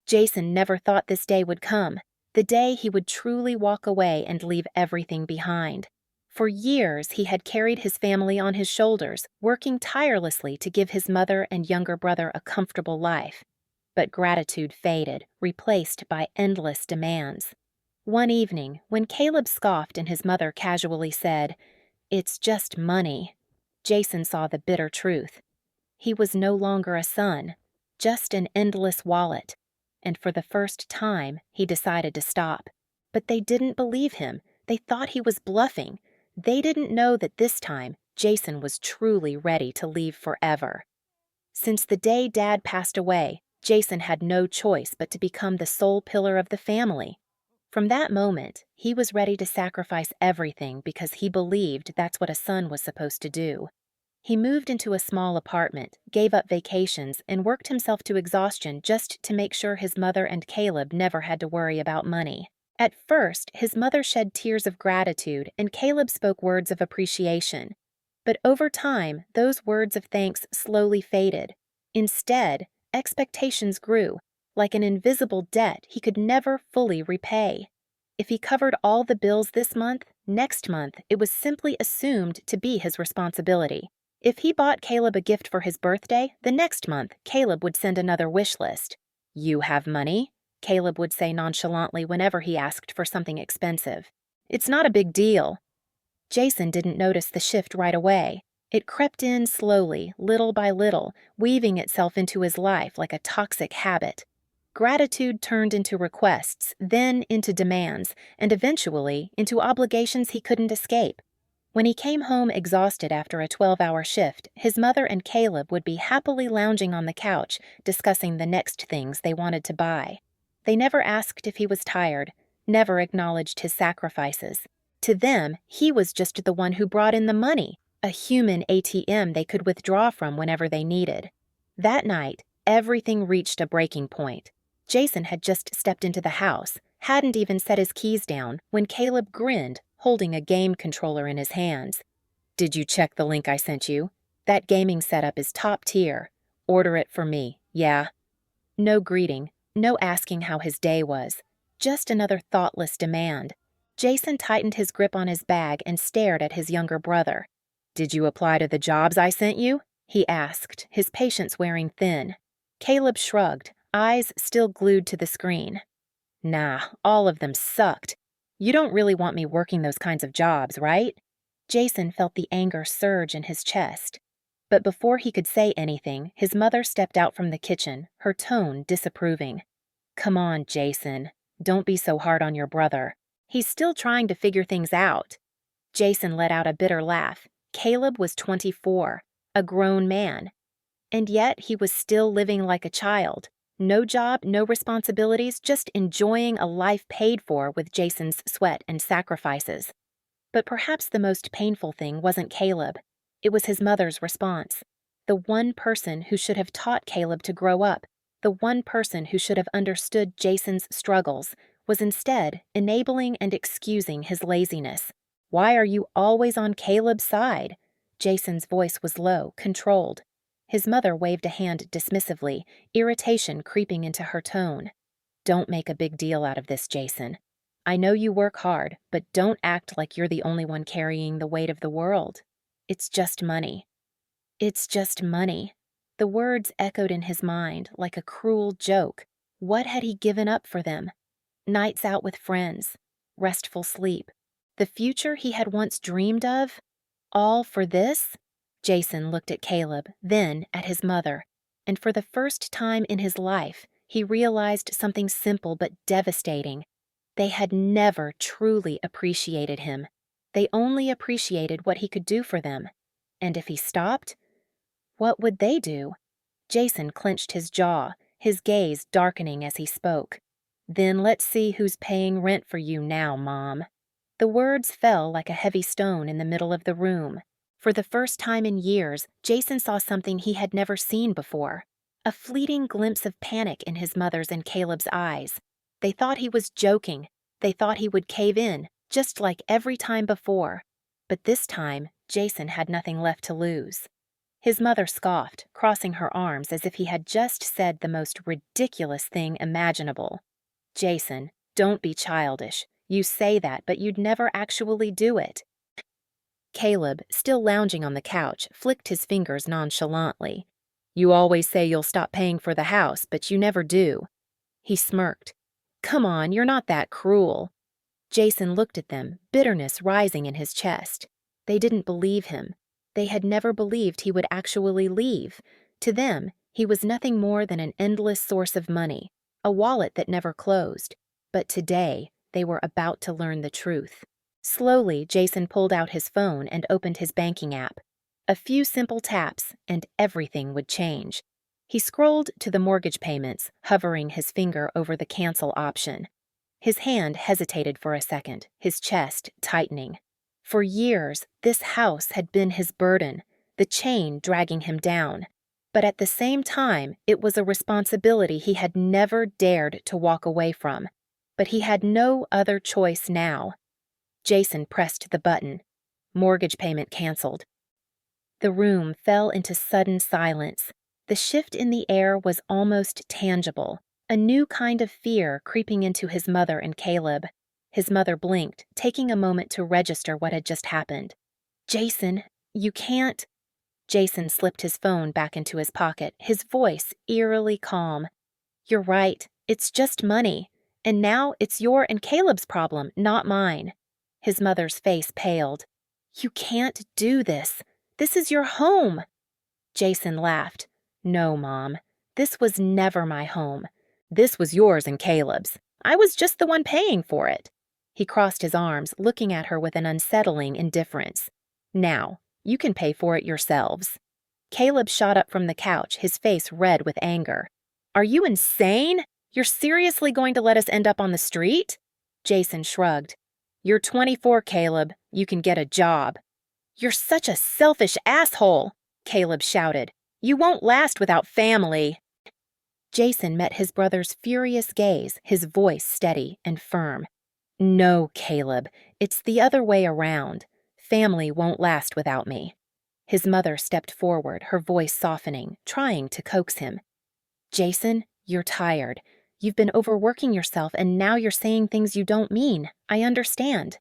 Jason never thought this day would come, the day he would truly walk away and leave everything behind. For years, he had carried his family on his shoulders, working tirelessly to give his mother and younger brother a comfortable life. But gratitude faded, replaced by endless demands. One evening, when Caleb scoffed and his mother casually said, "It's just money," Jason saw the bitter truth. He was no longer a son, just an endless wallet. And for the first time, he decided to stop. But they didn't believe him. They thought he was bluffing. They didn't know that this time, Jason was truly ready to leave forever. Since the day Dad passed away, Jason had no choice but to become the sole pillar of the family. From that moment, he was ready to sacrifice everything because he believed that's what a son was supposed to do. He moved into a small apartment, gave up vacations, and worked himself to exhaustion just to make sure his mother and Caleb never had to worry about money. At first, his mother shed tears of gratitude and Caleb spoke words of appreciation. But over time, those words of thanks slowly faded. Instead, expectations grew, like an invisible debt he could never fully repay. If he covered all the bills this month, next month it was simply assumed to be his responsibility. If he bought Caleb a gift for his birthday, the next month Caleb would send another wish list. "You have money?" Caleb would say nonchalantly whenever he asked for something expensive. "It's not a big deal." Jason didn't notice the shift right away. It crept in slowly, little by little, weaving itself into his life like a toxic habit. Gratitude turned into requests, then into demands, and eventually into obligations he couldn't escape. When he came home exhausted after a 12-hour shift, his mother and Caleb would be happily lounging on the couch, discussing the next things they wanted to buy. They never asked if he was tired, never acknowledged his sacrifices. To them, he was just the one who brought in the money, a human ATM they could withdraw from whenever they needed. That night, everything reached a breaking point. Jason had just stepped into the house, hadn't even set his keys down, when Caleb grinned, holding a game controller in his hands. "Did you check the link I sent you? That gaming setup is top tier. Order it for me, yeah?" No greeting, no asking how his day was. Just another thoughtless demand. Jason tightened his grip on his bag and stared at his younger brother. "Did you apply to the jobs I sent you?" he asked, his patience wearing thin. Caleb shrugged, eyes still glued to the screen. "Nah, all of them sucked. You don't really want me working those kinds of jobs, right?" Jason felt the anger surge in his chest. But before he could say anything, his mother stepped out from the kitchen, her tone disapproving. "Come on, Jason. Don't be so hard on your brother. He's still trying to figure things out." Jason let out a bitter laugh. Caleb was 24, a grown man. And yet he was still living like a child. No job, no responsibilities, just enjoying a life paid for with Jason's sweat and sacrifices. But perhaps the most painful thing wasn't Caleb. It was his mother's response. The one person who should have taught Caleb to grow up, the one person who should have understood Jason's struggles, was instead enabling and excusing his laziness. "Why are you always on Caleb's side?" Jason's voice was low, controlled. His mother waved a hand dismissively, irritation creeping into her tone. "Don't make a big deal out of this, Jason. I know you work hard, but don't act like you're the only one carrying the weight of the world. It's just money." It's just money. The words echoed in his mind like a cruel joke. What had he given up for them? Nights out with friends, restful sleep, the future he had once dreamed of? All for this? Jason looked at Caleb, then at his mother, and for the first time in his life, he realized something simple but devastating. They had never truly appreciated him. They only appreciated what he could do for them. And if he stopped, what would they do? Jason clenched his jaw, his gaze darkening as he spoke. "Then let's see who's paying rent for you now, Mom." The words fell like a heavy stone in the middle of the room. For the first time in years, Jason saw something he had never seen before. A fleeting glimpse of panic in his mother's and Caleb's eyes. They thought he was joking. They thought he would cave in, just like every time before. But this time, Jason had nothing left to lose. His mother scoffed, crossing her arms as if he had just said the most ridiculous thing imaginable. Jason, don't be childish. You say that, but you'd never actually do it. Caleb, still lounging on the couch, flicked his fingers nonchalantly. You always say you'll stop paying for the house, but you never do. He smirked. Come on, you're not that cruel. Jason looked at them, bitterness rising in his chest. They didn't believe him. They had never believed he would actually leave. To them, he was nothing more than an endless source of money, a wallet that never closed. But today, they were about to learn the truth. Slowly, Jason pulled out his phone and opened his banking app. A few simple taps, and everything would change. He scrolled to the mortgage payments, hovering his finger over the cancel option. His hand hesitated for a second, his chest tightening. For years, this house had been his burden, the chain dragging him down. But at the same time, it was a responsibility he had never dared to walk away from. But he had no other choice now. Jason pressed the button. Mortgage payment canceled. The room fell into sudden silence. The shift in the air was almost tangible, a new kind of fear creeping into his mother and Caleb. His mother blinked, taking a moment to register what had just happened. Jason, you can't. Jason slipped his phone back into his pocket, his voice eerily calm. You're right, it's just money. And now it's your and Caleb's problem, not mine. His mother's face paled. You can't do this. This is your home. Jason laughed. No, Mom. This was never my home. This was yours and Caleb's. I was just the one paying for it. He crossed his arms, looking at her with an unsettling indifference. Now, you can pay for it yourselves. Caleb shot up from the couch, his face red with anger. Are you insane? You're seriously going to let us end up on the street? Jason shrugged. You're 24, Caleb. You can get a job. You're such a selfish asshole, Caleb shouted. You won't last without family. Jason met his brother's furious gaze, his voice steady and firm. No, Caleb, it's the other way around. Family won't last without me. His mother stepped forward, her voice softening, trying to coax him. Jason, you're tired. You've been overworking yourself and now you're saying things you don't mean. I understand.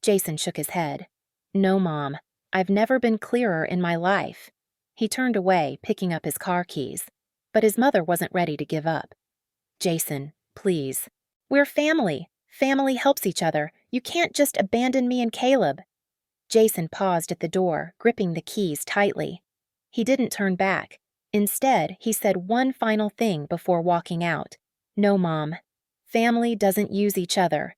Jason shook his head. No, Mom. I've never been clearer in my life. He turned away, picking up his car keys. But his mother wasn't ready to give up. Jason, please. We're family. Family helps each other. You can't just abandon me and Caleb. Jason paused at the door, gripping the keys tightly. He didn't turn back. Instead, he said one final thing before walking out. No, Mom. Family doesn't use each other.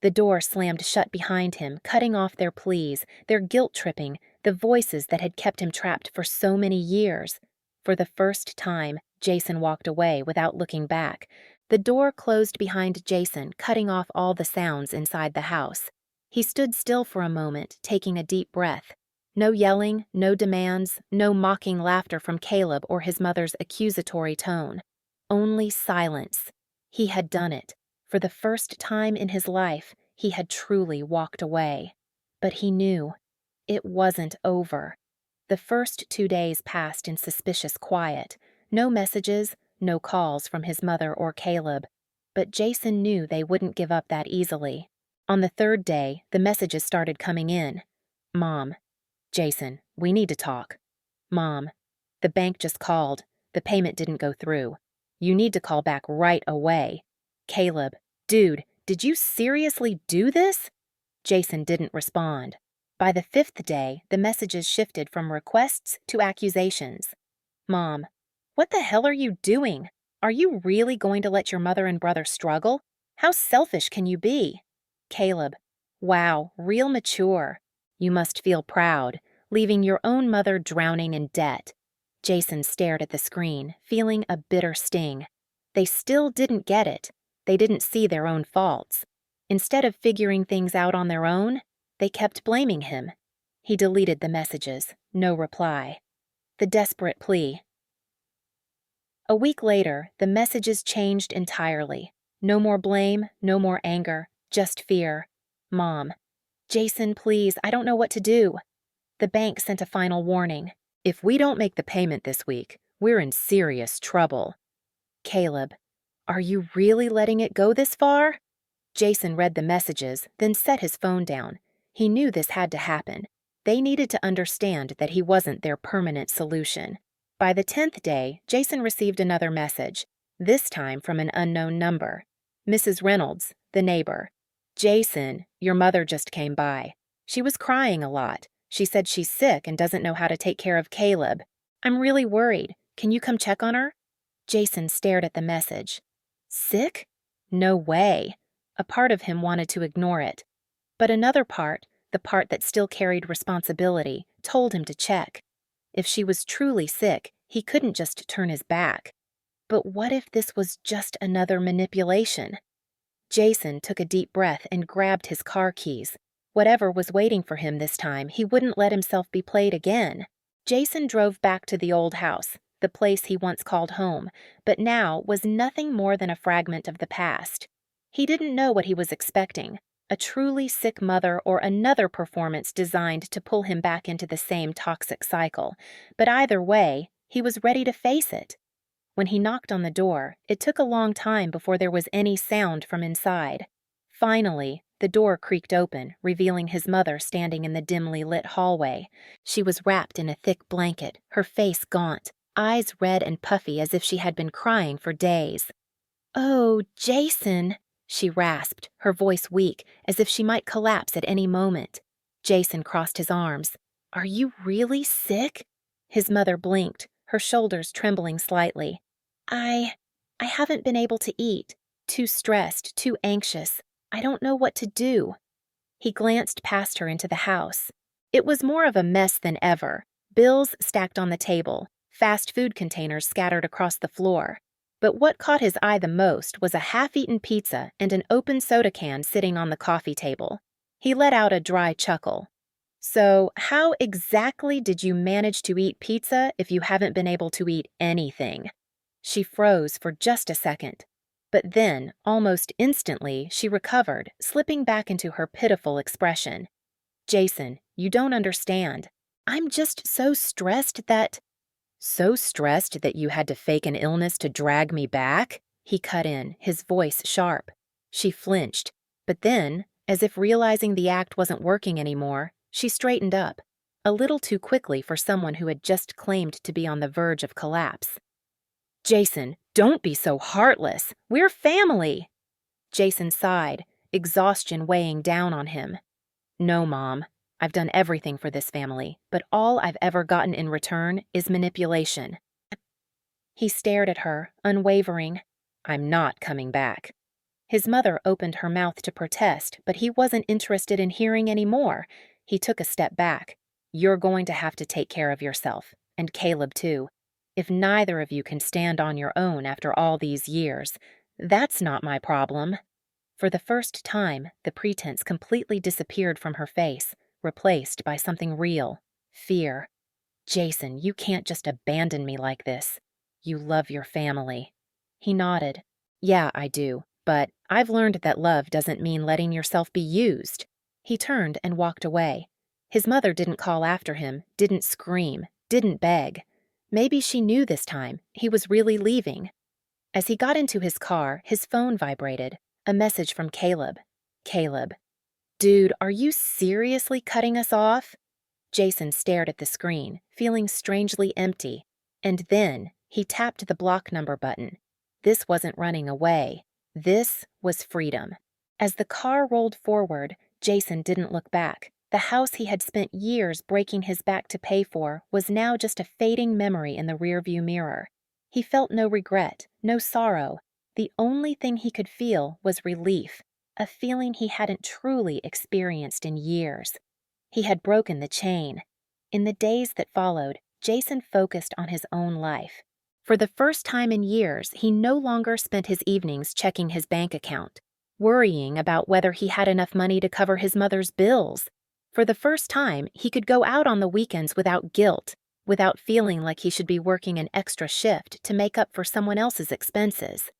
The door slammed shut behind him, cutting off their pleas, their guilt-tripping, the voices that had kept him trapped for so many years. For the first time, Jason walked away without looking back. The door closed behind Jason, cutting off all the sounds inside the house. He stood still for a moment, taking a deep breath. No yelling, no demands, no mocking laughter from Caleb or his mother's accusatory tone. Only silence. He had done it. For the first time in his life, he had truly walked away. But he knew. It wasn't over. The first 2 days passed in suspicious quiet. No messages, no calls from his mother or Caleb. But Jason knew they wouldn't give up that easily. On the 3rd day, the messages started coming in. Mom. Jason, we need to talk. Mom. The bank just called. The payment didn't go through. You need to call back right away. Caleb. Dude, did you seriously do this? Jason didn't respond. By the 5th day, the messages shifted from requests to accusations. Mom. What the hell are you doing? Are you really going to let your mother and brother struggle? How selfish can you be? Caleb. Wow, real mature. You must feel proud, leaving your own mother drowning in debt. Jason stared at the screen, feeling a bitter sting. They still didn't get it. They didn't see their own faults. Instead of figuring things out on their own, they kept blaming him. He deleted the messages. No reply. The desperate plea. A week later, the messages changed entirely. No more blame, no more anger, just fear. Mom. Jason, please, I don't know what to do. The bank sent a final warning. If we don't make the payment this week, we're in serious trouble. Caleb, are you really letting it go this far? Jason read the messages, then set his phone down. He knew this had to happen. They needed to understand that he wasn't their permanent solution. By the 10th day, Jason received another message, this time from an unknown number. Mrs. Reynolds, the neighbor. Jason, your mother just came by. She was crying a lot. She said she's sick and doesn't know how to take care of Caleb. I'm really worried. Can you come check on her? Jason stared at the message. Sick? No way. A part of him wanted to ignore it. But another part, the part that still carried responsibility, told him to check. If she was truly sick, he couldn't just turn his back. But what if this was just another manipulation? Jason took a deep breath and grabbed his car keys. Whatever was waiting for him this time, he wouldn't let himself be played again. Jason drove back to the old house, the place he once called home, but now was nothing more than a fragment of the past. He didn't know what he was expecting, a truly sick mother or another performance designed to pull him back into the same toxic cycle. But either way, he was ready to face it. When he knocked on the door, it took a long time before there was any sound from inside. Finally, the door creaked open, revealing his mother standing in the dimly lit hallway. She was wrapped in a thick blanket, her face gaunt, eyes red and puffy as if she had been crying for days. "Oh, Jason," she rasped, her voice weak, as if she might collapse at any moment. Jason crossed his arms. "Are you really sick?" His mother blinked, her shoulders trembling slightly. I haven't been able to eat. Too stressed, too anxious. I don't know what to do." He glanced past her into the house. It was more of a mess than ever. Bills stacked on the table, fast food containers scattered across the floor. But what caught his eye the most was a half-eaten pizza and an open soda can sitting on the coffee table. He let out a dry chuckle. "So, how exactly did you manage to eat pizza if you haven't been able to eat anything?" She froze for just a second. But then, almost instantly, she recovered, slipping back into her pitiful expression. "Jason, you don't understand. I'm just so stressed that—" "So stressed that you had to fake an illness to drag me back?" He cut in, his voice sharp. She flinched, but then, as if realizing the act wasn't working anymore, she straightened up, a little too quickly for someone who had just claimed to be on the verge of collapse. "Jason, don't be so heartless. We're family." Jason sighed, exhaustion weighing down on him. "No, Mom. I've done everything for this family, but all I've ever gotten in return is manipulation." He stared at her, unwavering. "I'm not coming back." His mother opened her mouth to protest, but he wasn't interested in hearing any more. He took a step back. "You're going to have to take care of yourself, and Caleb too. If neither of you can stand on your own after all these years, that's not my problem." For the first time, the pretense completely disappeared from her face, replaced by something real, fear. "Jason, you can't just abandon me like this. You love your family." He nodded. "Yeah, I do, but I've learned that love doesn't mean letting yourself be used." He turned and walked away. His mother didn't call after him, didn't scream, didn't beg. Maybe she knew this time he was really leaving. As he got into his car, his phone vibrated. A message from Caleb. Caleb. "Dude, are you seriously cutting us off?" Jason stared at the screen, feeling strangely empty. And then he tapped the block number button. This wasn't running away. This was freedom. As the car rolled forward, Jason didn't look back. The house he had spent years breaking his back to pay for was now just a fading memory in the rearview mirror. He felt no regret, no sorrow. The only thing he could feel was relief, a feeling he hadn't truly experienced in years. He had broken the chain. In the days that followed, Jason focused on his own life. For the first time in years, he no longer spent his evenings checking his bank account, worrying about whether he had enough money to cover his mother's bills. For the first time, he could go out on the weekends without guilt, without feeling like he should be working an extra shift to make up for someone else's expenses.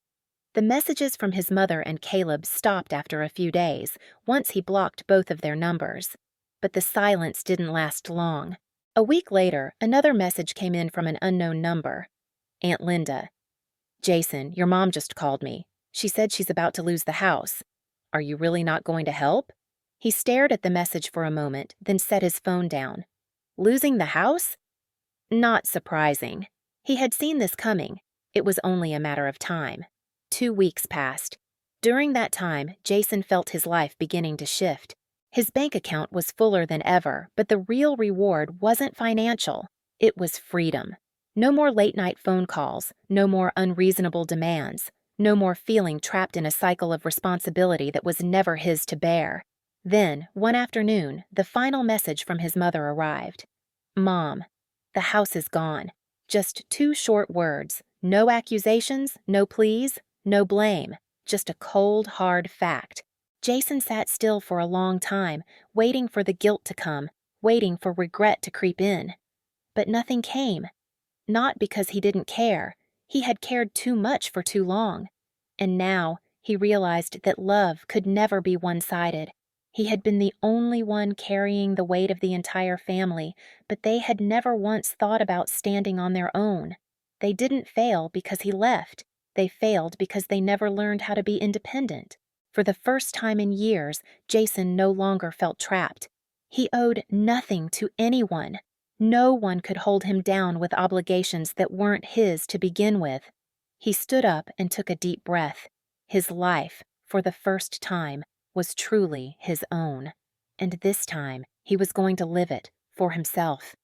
The messages from his mother and Caleb stopped after a few days, once he blocked both of their numbers. But the silence didn't last long. A week later, another message came in from an unknown number. Aunt Linda. Jason, your mom just called me. She said she's about to lose the house. Are you really not going to help? He stared at the message for a moment, then set his phone down. Losing the house? Not surprising. He had seen this coming. It was only a matter of time. 2 weeks passed. During that time, Jason felt his life beginning to shift. His bank account was fuller than ever, but the real reward wasn't financial. It was freedom. No more late-night phone calls, no more unreasonable demands, no more feeling trapped in a cycle of responsibility that was never his to bear. Then, one afternoon, the final message from his mother arrived. Mom, the house is gone. Just 2 short words. No accusations, no pleas, no blame. Just a cold, hard fact. Jason sat still for a long time, waiting for the guilt to come, waiting for regret to creep in. But nothing came. Not because he didn't care. He had cared too much for too long. And now, he realized that love could never be one-sided. He had been the only one carrying the weight of the entire family, but they had never once thought about standing on their own. They didn't fail because he left. They failed because they never learned how to be independent. For the first time in years, Jason no longer felt trapped. He owed nothing to anyone. No one could hold him down with obligations that weren't his to begin with. He stood up and took a deep breath. His life, for the first time, was truly his own. And this time, he was going to live it for himself.